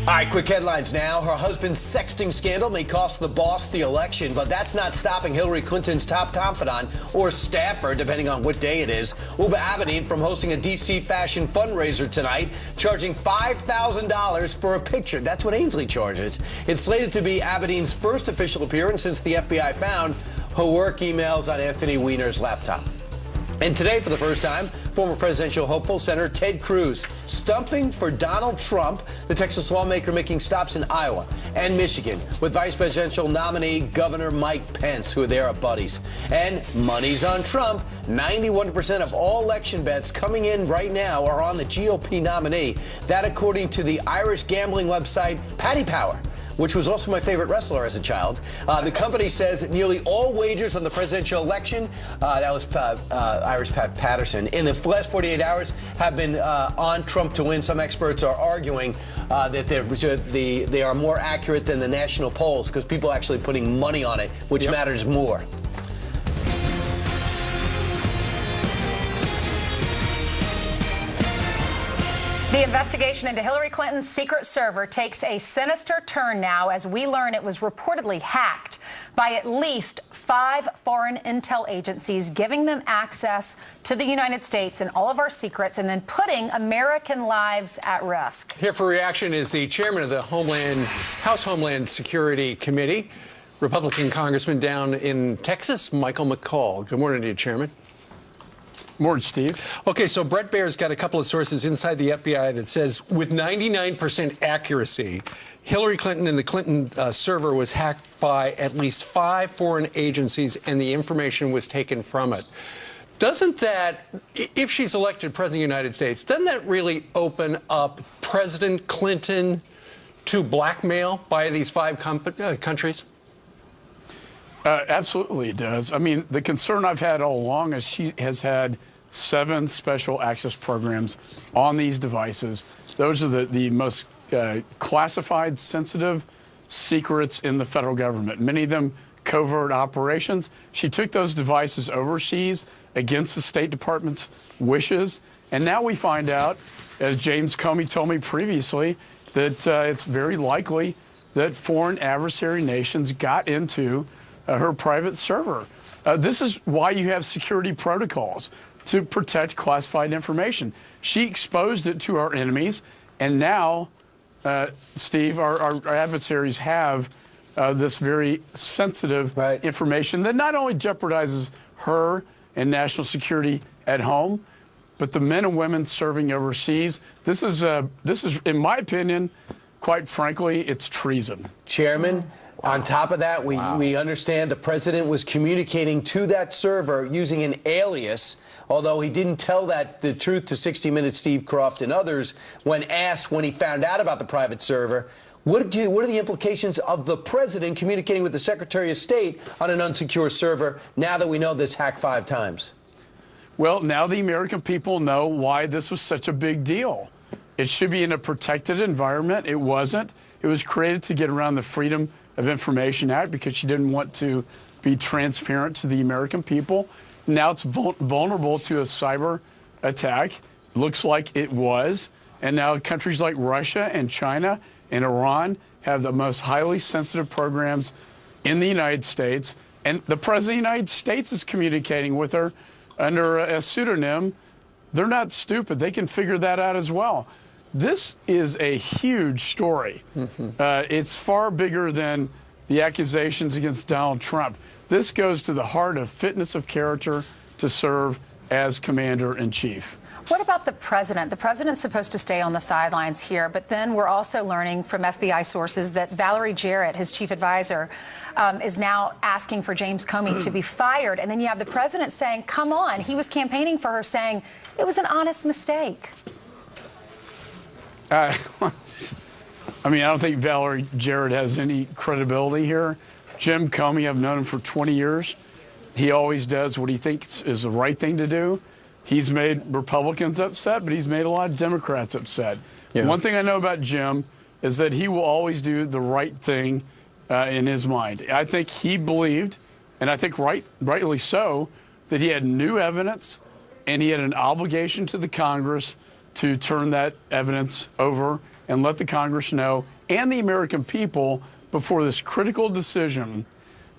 All right, quick headlines now. Her husband's sexting scandal may cost the boss the election, but that's not stopping Hillary Clinton's top confidant or staffer, depending on what day it is, Uba Abedin, from hosting a D.C. fashion fundraiser tonight, charging $5,000 for a picture. That's what Ainsley charges. It's slated to be Abedin's first official appearance since the FBI found her work emails on Anthony Weiner's laptop. And today, for the first time, former presidential hopeful Senator Ted Cruz stumping for Donald Trump, the Texas lawmaker making stops in Iowa and Michigan with vice presidential nominee Governor Mike Pence, who they are buddies. And money's on Trump. 91% of all election bets coming in right now are on the GOP nominee. That according to the Irish gambling website Paddy Power, which was also my favorite wrestler as a child. The company says nearly all wagers on the presidential election, that was Irish Pat Patterson, in the last 48 hours have been on Trump to win. Some experts are arguing that they are more accurate than the national polls because people are actually putting money on it, which matters more. The investigation into Hillary Clinton's secret server takes a sinister turn now as we learn it was reportedly hacked by at least 5 foreign intel agencies, giving them access to the United States and all of our secrets and then putting American lives at risk. Here for reaction is the chairman of the House Homeland Security Committee, Republican Congressman down in Texas, Michael McCall. Good morning to you, Chairman. Morning, Steve. Okay, so Brett Baer's got a couple of sources inside the FBI that says with 99% accuracy, Hillary Clinton and the Clinton server was hacked by at least 5 foreign agencies and the information was taken from it. Doesn't that, if she's elected president of the United States, doesn't that really open up President Clinton to blackmail by these 5 countries? Absolutely it does. I mean, the concern I've had all along is she has had 7 special access programs on these devices. Those are the most classified, sensitive secrets in the federal government, many of them covert operations. She took those devices overseas against the State Department's wishes. And now we find out, as James Comey told me previously, that it's very likely that foreign adversary nations got into her private server. This is why you have security protocols to protect classified information. She exposed it to our enemies, and now, Steve, our adversaries have this very sensitive information that not only jeopardizes her and national security at home, but the men and women serving overseas. This is, in my opinion, quite frankly, it's treason. Chairman, on top of that, we understand the president was communicating to that server using an alias, although he didn't tell the truth to 60 Minutes Steve Croft and others when asked when he found out about the private server. What are the implications of the president communicating with the Secretary of State on an unsecure server now that we know this hacked 5 times? Well, now the American people know why this was such a big deal. It should be in a protected environment. It wasn't. It was created to get around the Freedom of Information Act because she didn't want to be transparent to the American people. Now it's vulnerable to a cyber attack. Looks like it was. And now countries like Russia and China and Iran have the most highly sensitive programs in the United States. And the President of the United States is communicating with her under a pseudonym. They're not stupid. They can figure that out as well. This is a huge story. It's far bigger than the accusations against Donald Trump. This goes to the heart of fitness of character to serve as commander-in-chief. What about the president? The president's supposed to stay on the sidelines here, but then we're also learning from FBI sources that Valerie Jarrett, his chief advisor, is now asking for James Comey to be fired. And then you have the president saying, come on, he was campaigning for her, saying it was an honest mistake. I mean, I don't think Valerie Jarrett has any credibility here. Jim Comey, I've known him for 20 years. He always does what he thinks is the right thing to do. He's made Republicans upset, but he's made a lot of Democrats upset. Yeah. One thing I know about Jim is that he will always do the right thing in his mind. I think he believed, and I think rightly so, that he had new evidence and he had an obligation to the Congress to turn that evidence over and let the Congress know and the American people before this critical decision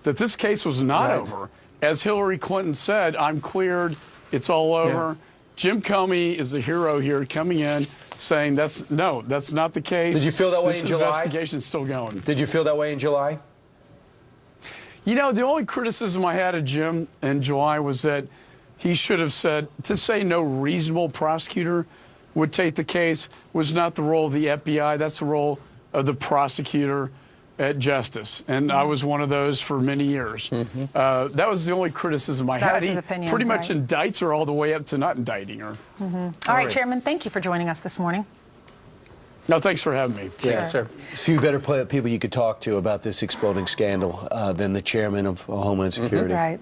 that this case was not over. As Hillary Clinton said, I'm cleared, it's all over. Jim Comey is the hero here, coming in saying that's not the case. Did you feel that way in July? This investigation's still going. Did you feel that way in July? You know, the only criticism I had of Jim in July was that he should have said, to say no reasonable prosecutor would take the case was not the role of the FBI. That's the role of the prosecutor at Justice. And I was one of those for many years. That was the only criticism I had. That was his opinion, pretty much right? indicts her all the way up to not indicting her. All right, Chairman, thank you for joining us this morning. No, thanks for having me. Yeah, sir. A few better people you could talk to about this exploding scandal than the chairman of Homeland Security. Right.